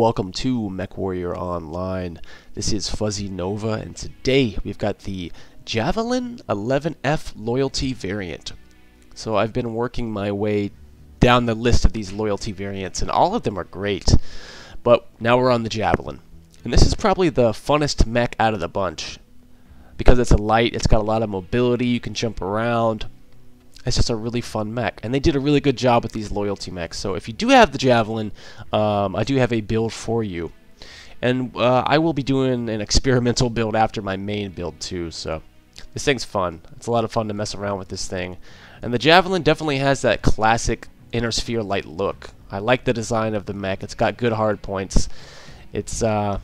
welcome to MechWarrior Online. This is Fuzzy Nova, and today we've got the Javelin 11F Loyalty variant. So I've been working my way down the list of these loyalty variants, and all of them are great. But now we're on the Javelin. And this is probably the funnest mech out of the bunch. Because it's a light, it's got a lot of mobility, you can jump around. It's just a really fun mech, and they did a really good job with these loyalty mechs. So if you do have the Javelin, I do have a build for you, and I will be doing an experimental build after my main build too. So this thing's fun. It's a lot of fun to mess around with this thing, and the Javelin definitely has that classic inner sphere light look. I like the design of the mech. It's got good hard points. It's yeah,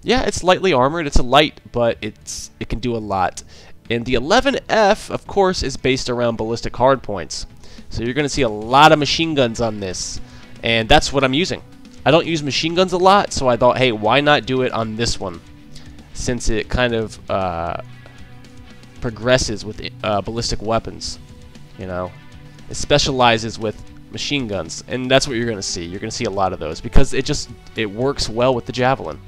it's lightly armored. It's a light, but it can do a lot. And the 11F, of course, is based around ballistic hardpoints. So you're going to see a lot of machine guns on this. And that's what I'm using. I don't use machine guns a lot, so I thought, hey, why not do it on this one? Since it kind of progresses with ballistic weapons. You know, it specializes with machine guns. And that's what you're going to see. You're going to see a lot of those. Because it works well with the Javelin.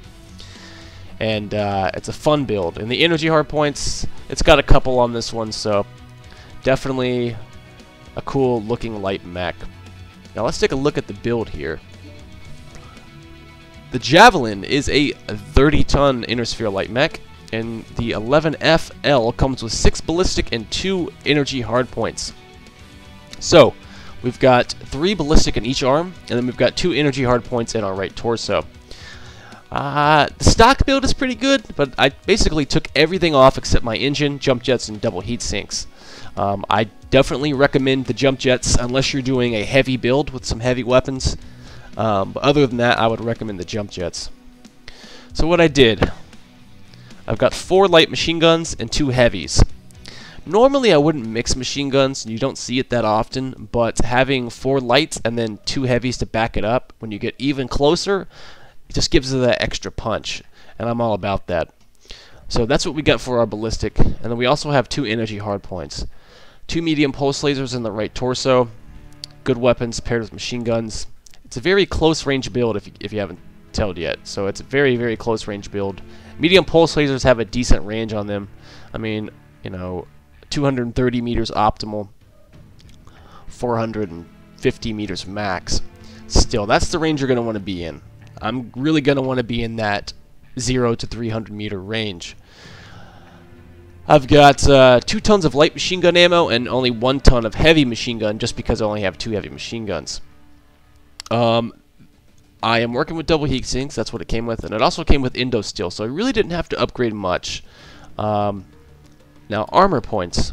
And it's a fun build. And the energy hardpoints, it's got a couple on this one, so definitely a cool looking light mech. Now let's take a look at the build here. The Javelin is a 30-ton inner sphere light mech, and the 11FL comes with 6 ballistic and 2 energy hardpoints. So we've got 3 ballistic in each arm, and then we've got 2 energy hardpoints in our right torso. The stock build is pretty good, but I basically took everything off except my engine, jump jets, and double heat sinks. I definitely recommend the jump jets unless you're doing a heavy build with some heavy weapons. But other than that, I would recommend the jump jets. So what I did, I've got 4 light machine guns and 2 heavies. Normally I wouldn't mix machine guns, and you don't see it that often, but having 4 lights and then 2 heavies to back it up, when you get even closer, it just gives it that extra punch, and I'm all about that. So that's what we got for our ballistic, and then we also have 2 energy hardpoints. 2 medium pulse lasers in the right torso, good weapons paired with machine guns. It's a very close range build if you haven't told yet, so it's a very, very close range build. Medium pulse lasers have a decent range on them. I mean, you know, 230 meters optimal, 450 meters max. Still, that's the range you're going to want to be in. I'm really going to want to be in that 0 to 300 meter range. I've got 2 tons of light machine gun ammo and only 1 ton of heavy machine gun, just because I only have 2 heavy machine guns. I am working with double heat sinks, that's what it came with, and it also came with Indo Steel, so I really didn't have to upgrade much. Now, armor points.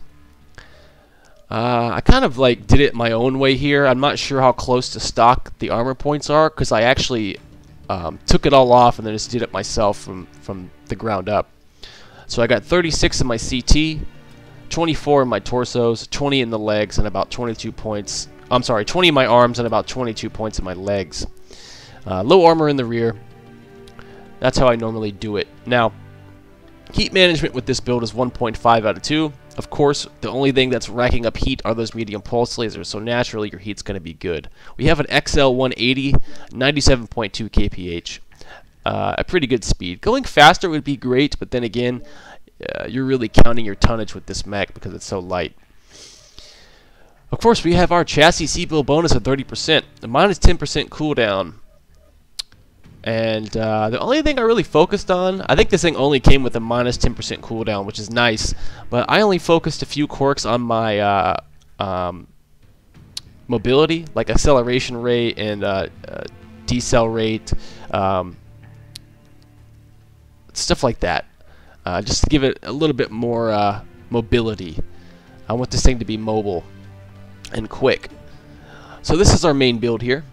I kind of like did it my own way here. I'm not sure how close to stock the armor points are, because I actually took it all off and then just did it myself from the ground up. So I got 36 in my CT, 24 in my torsos, 20 in the legs, and about 22 points. I'm sorry, 20 in my arms and about 22 points in my legs. Low armor in the rear. That's how I normally do it. Now, heat management with this build is 1.5 out of 2. Of course, the only thing that's racking up heat are those medium pulse lasers, so naturally your heat's going to be good. We have an XL180, 97.2 kph. A pretty good speed. Going faster would be great, but then again, you're really counting your tonnage with this mech because it's so light. Of course, we have our chassis C-build bonus of 30%, a minus 10% cooldown. And the only thing I really focused on, I think this thing only came with a minus 10% cooldown, which is nice, but I only focused a few quirks on my mobility, like acceleration rate and decel rate, stuff like that, just to give it a little bit more mobility. I want this thing to be mobile and quick. So this is our main build here.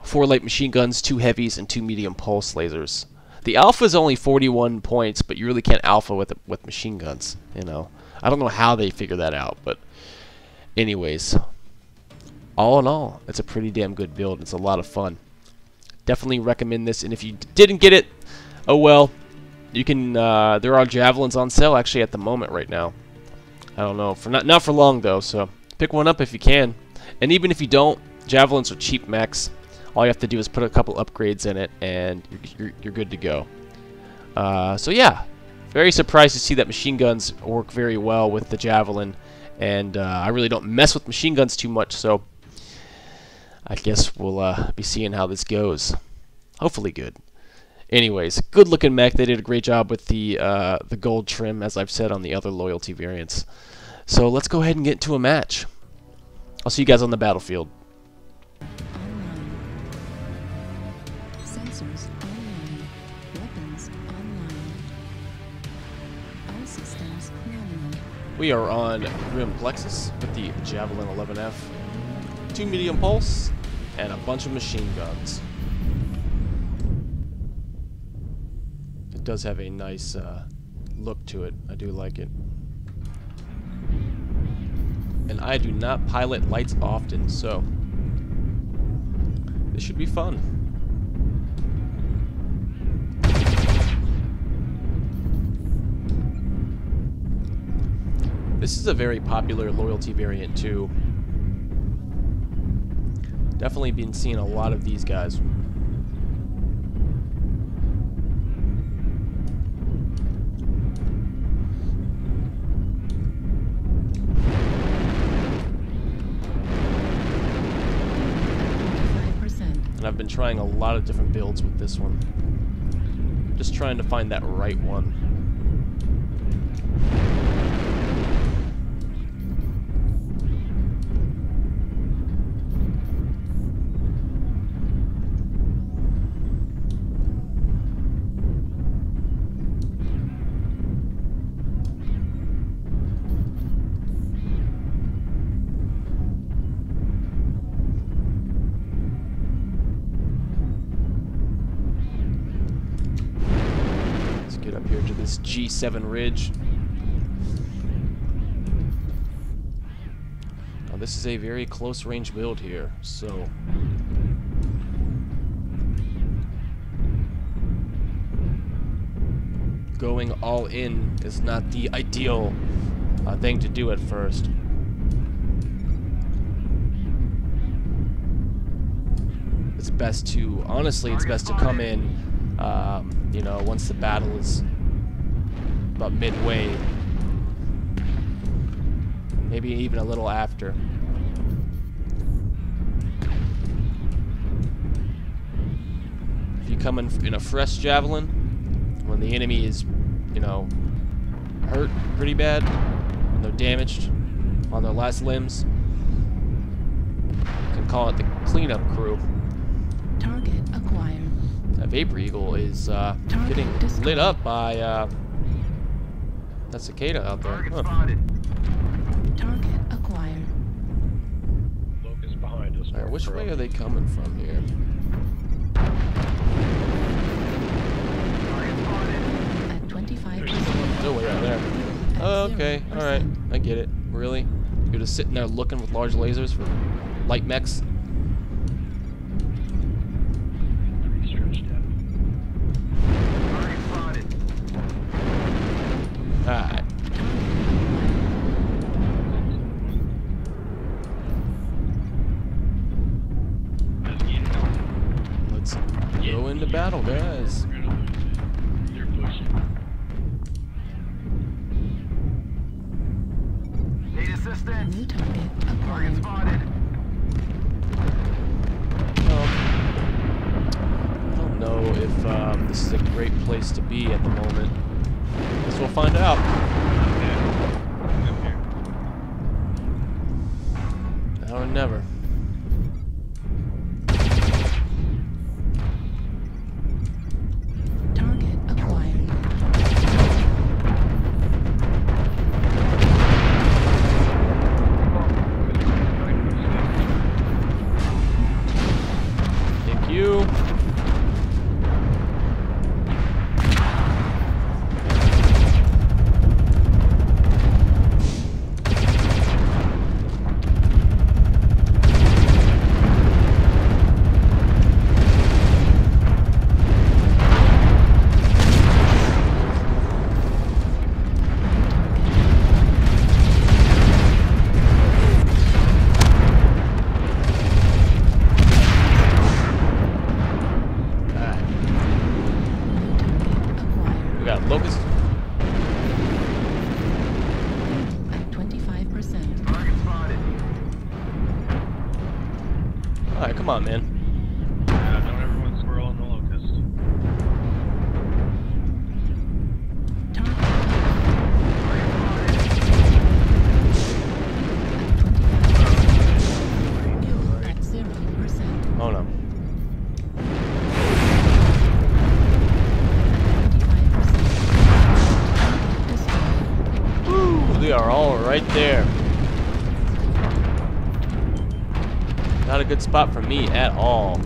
4 light machine guns, 2 heavies, and 2 medium pulse lasers. The alpha is only 41 points, but you really can't alpha with machine guns. You know, I don't know how they figure that out, but anyways, all in all, it's a pretty damn good build. It's a lot of fun. Definitely recommend this. And if you didn't get it, oh well. You can. There are Javelins on sale actually at the moment right now. I don't know, for not for long though. So pick one up if you can. And even if you don't, Javelins are cheap mechs. All you have to do is put a couple upgrades in it, and you're good to go. So yeah, very surprised to see that machine guns work very well with the Javelin, and I really don't mess with machine guns too much, so I guess we'll be seeing how this goes. Hopefully good. Anyways, good looking mech. They did a great job with the gold trim, as I've said on the other Loyalty variants. So let's go ahead and get into a match. I'll see you guys on the battlefield. Sensors online. Weapons online. All systems nominal. We are on Grim Plexus with the Javelin 11F, 2 medium pulse, and a bunch of machine guns. It does have a nice look to it. I do like it. And I do not pilot lights often, so this should be fun. This is a very popular Loyalty variant too. Definitely been seeing a lot of these guys. And I've been trying a lot of different builds with this one. Just trying to find that right one. Up here to this G7 ridge. Now this is a very close range build here, so going all in is not the ideal thing to do at first. It's best to, honestly, it's best to come in you know, once the battle is about midway, maybe even a little after. If you come in a fresh Javelin, when the enemy is, you know, hurt pretty bad, and they're damaged on their last limbs, you can call it the cleanup crew. Target acquired. That Vapor Eagle is getting lit up by that cicada out there. Huh. Target acquired. Locust behind us. Alright, which way are they coming from here? At 25%. No way out there. Oh, okay, alright. I get it. Really? You're just sitting there looking with large lasers for light mechs? Alright. Let's go into battle, guys. They're pushing. Need assistance. New target Target acquired. spotted. I don't know if this is a great place to be at the moment. Guess we'll find out. Now or never. Target acquired. Thank you. Come on, man. Don't everyone squirrel on the locust. Fuel at 0%. Oh no. 25%. Woo! They are all right there. Not a good spot for me at all.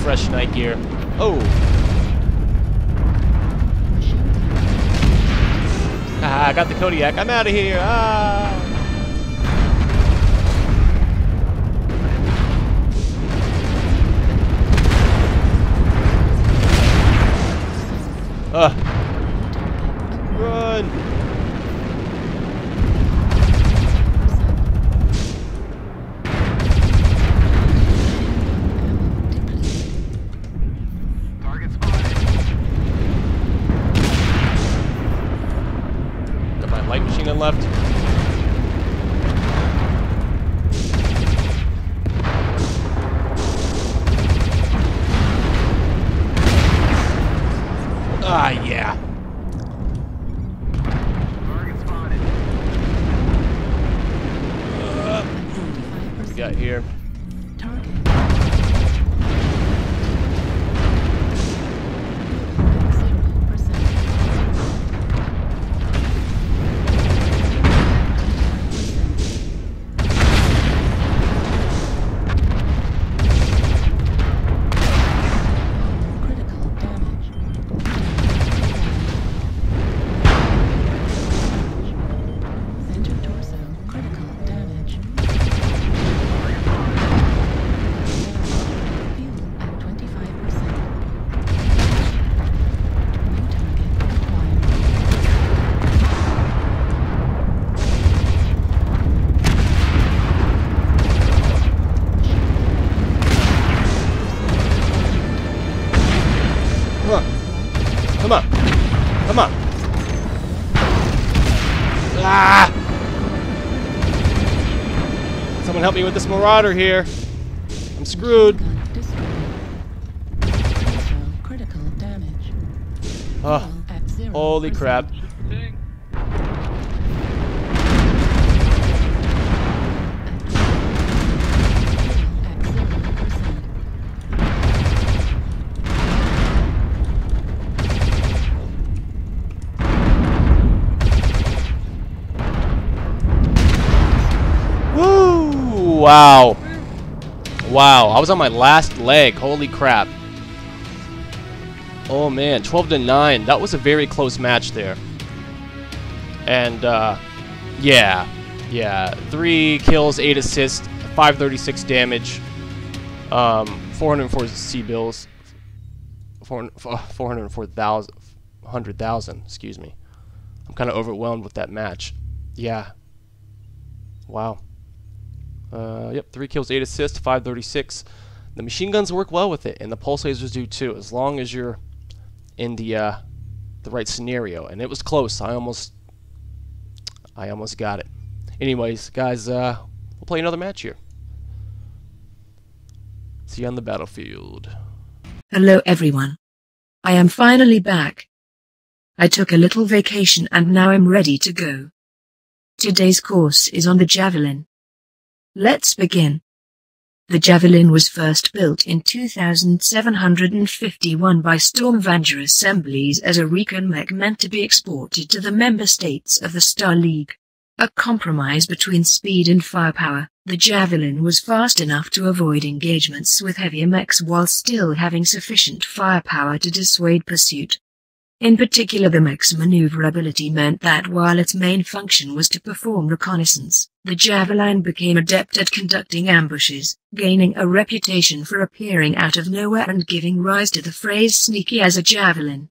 Fresh night gear. Oh! Ah, I got the Kodiak. I'm out of here. Ah! Run! Light machine gun left. Ah, yeah. Target spotted. What we got here? Target. Come on. Come on. Ah! Someone help me with this Marauder here. I'm screwed. Critical damage. Oh, At 0%. holy crap. Thing. At 0%. Woo! Wow. Wow, I was on my last leg. Holy crap. Oh man, 12-9. That was a very close match there. And yeah. 3 kills, 8 assists, 536 damage, 404 C-bills, 404,000, excuse me. I'm kind of overwhelmed with that match. Yeah. Wow. Yep, 3 kills, 8 assists, 536. The machine guns work well with it, and the pulse lasers do too, as long as you're in the right scenario. And it was close. I almost got it. Anyways, guys, we'll play another match here. See you on the battlefield. Hello everyone. I am finally back. I took a little vacation and now I'm ready to go. Today's course is on the Javelin. Let's begin. The Javelin was first built in 2751 by Stormvanger Assemblies as a recon mech meant to be exported to the member states of the Star League. A compromise between speed and firepower, the Javelin was fast enough to avoid engagements with heavier mechs while still having sufficient firepower to dissuade pursuit. In particular, the mech's maneuverability meant that while its main function was to perform reconnaissance, the Javelin became adept at conducting ambushes, gaining a reputation for appearing out of nowhere and giving rise to the phrase sneaky as a javelin.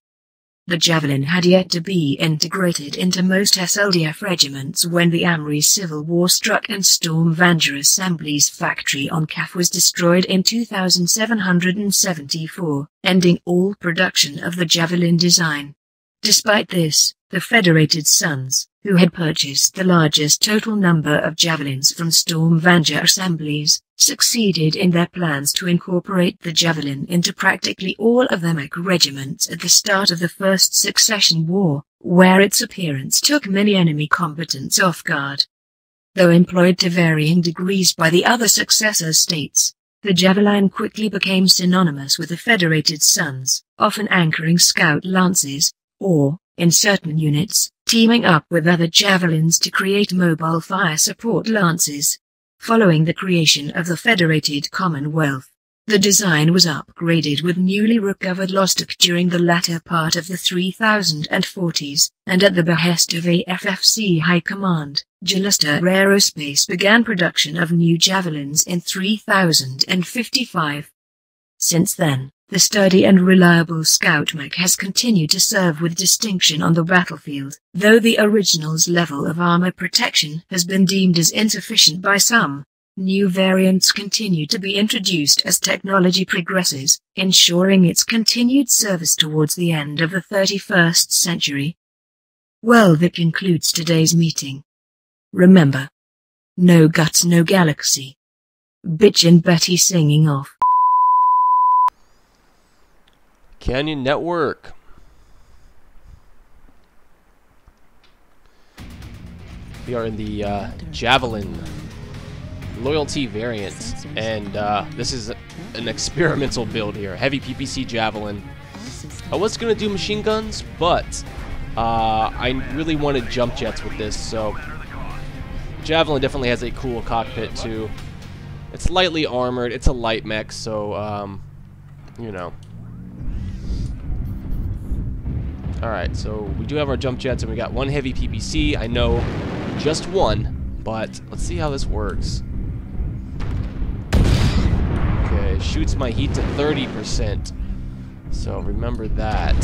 The Javelin had yet to be integrated into most SLDF regiments when the Amri's civil war struck and Stormvanger Assembly's factory on CAF was destroyed in 2774, ending all production of the Javelin design. Despite this, the Federated Sons, who had purchased the largest total number of Javelins from Stormvanger Assemblies, succeeded in their plans to incorporate the Javelin into practically all of their mech regiments at the start of the First Succession War, where its appearance took many enemy combatants off guard. Though employed to varying degrees by the other successor states, the Javelin quickly became synonymous with the Federated Sons, often anchoring scout lances, or, in certain units, teaming up with other Javelins to create mobile fire support lances. Following the creation of the Federated Commonwealth, the design was upgraded with newly recovered Lostok during the latter part of the 3040s, and at the behest of AFFC High Command, Jalista Aerospace began production of new Javelins in 3055. Since then, the sturdy and reliable Scout mech has continued to serve with distinction on the battlefield, though the original's level of armor protection has been deemed as insufficient by some. New variants continue to be introduced as technology progresses, ensuring its continued service towards the end of the 31st century. Well, that concludes today's meeting. Remember, no guts, no galaxy. Bitchin' Betty singing off. Canyon Network. We are in the Javelin Loyalty variant, and this is an experimental build here. Heavy PPC Javelin. I was going to do machine guns, but I really wanted jump jets with this, so Javelin definitely has a cool cockpit too. It's lightly armored, it's a light mech, so you know. Alright, so we do have our jump jets, and we got one heavy PPC. I know just one, but let's see how this works. Okay, shoots my heat to 30%. So remember that.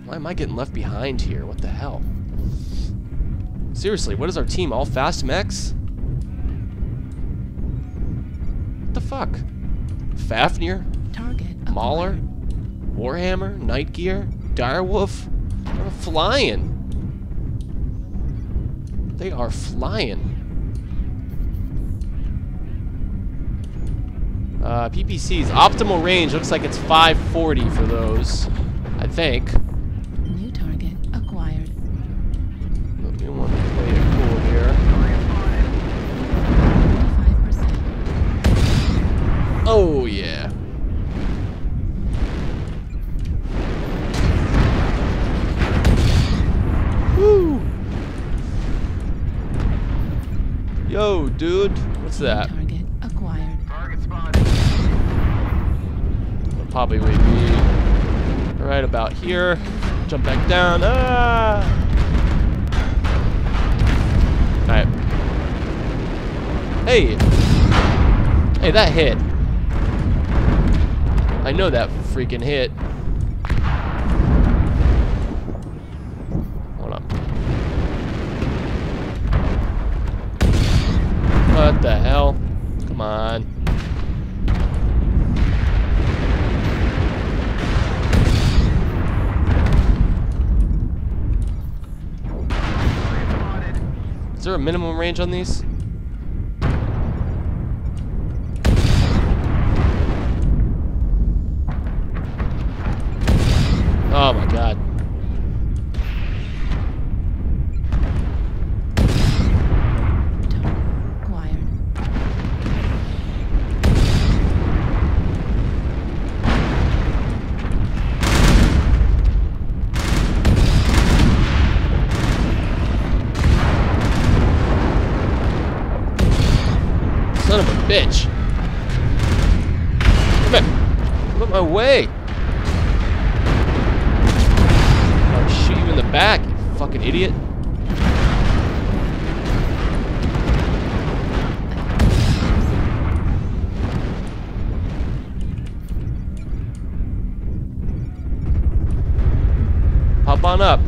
Why am I getting left behind here? What the hell? Seriously, what is our team? All fast mechs? What the fuck? Fafnir? Target Mauler? Warhammer? Night Gear? Direwolf? They're flying. They are flying. PPC's optimal range looks like it's 540 for those, I think. New target acquired. We want to play it cool here. 25%. Oh yeah. Woo! Yo, dude, what's that? Target acquired. Target spotted. Probably would be right about here. Jump back down. Ah! Alright. Hey! Hey, that hit. I know that freaking hit. Hold on. What the hell? Come on. Is there a minimum range on these? Oh my god. Acquired. Son of a bitch. Come here. Get out of my way. back, you fucking idiot. Hop on up.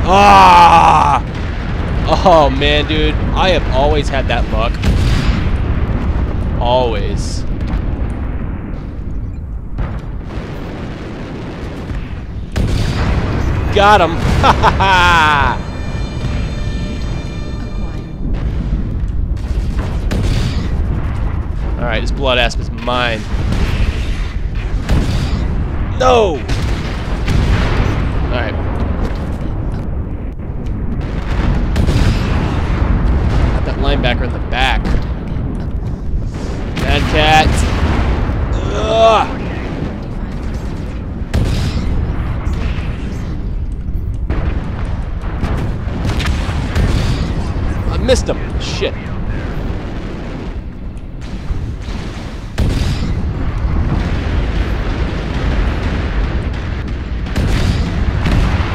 Ah! Oh man, dude, I have always had that luck. Always. Got him. Ha ha ha! Alright, this blood asp is mine. No! Alright. Got that linebacker in the back. Bad cat. Ugh. I missed him. Shit.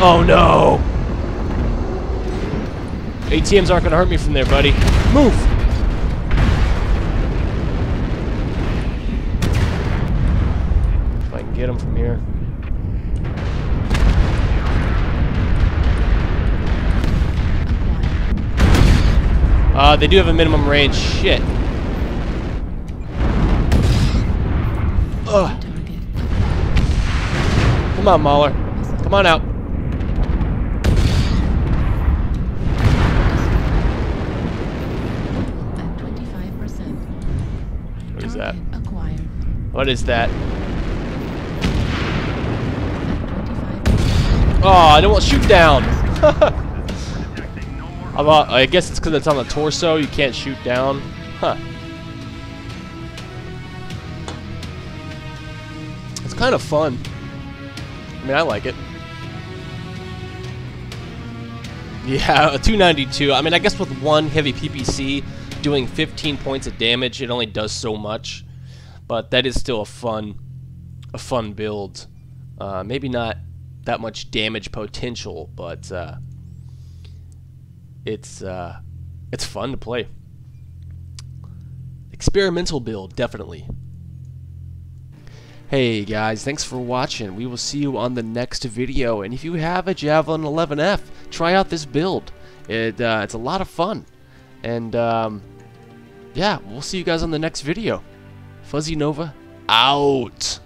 Oh no! ATMs aren't gonna hurt me from there, buddy. Move! If I can get him from here. They do have a minimum range. Shit. Ugh. Come on, Mauler. Come on out. What is that? What is that? Oh, I don't want to shoot down. I guess it's because it's on the torso. You can't shoot down. Huh. It's kind of fun. I mean, I like it. Yeah, a 292. I mean, I guess with one heavy PPC doing 15 points of damage, it only does so much. But that is still a fun build. Maybe not that much damage potential, but it's fun to play. Experimental build, definitely. Hey guys, thanks for watching. We will see you on the next video. And if you have a Javelin 11F, try out this build. It's a lot of fun. And yeah, we'll see you guys on the next video. Fuzzy Nova out.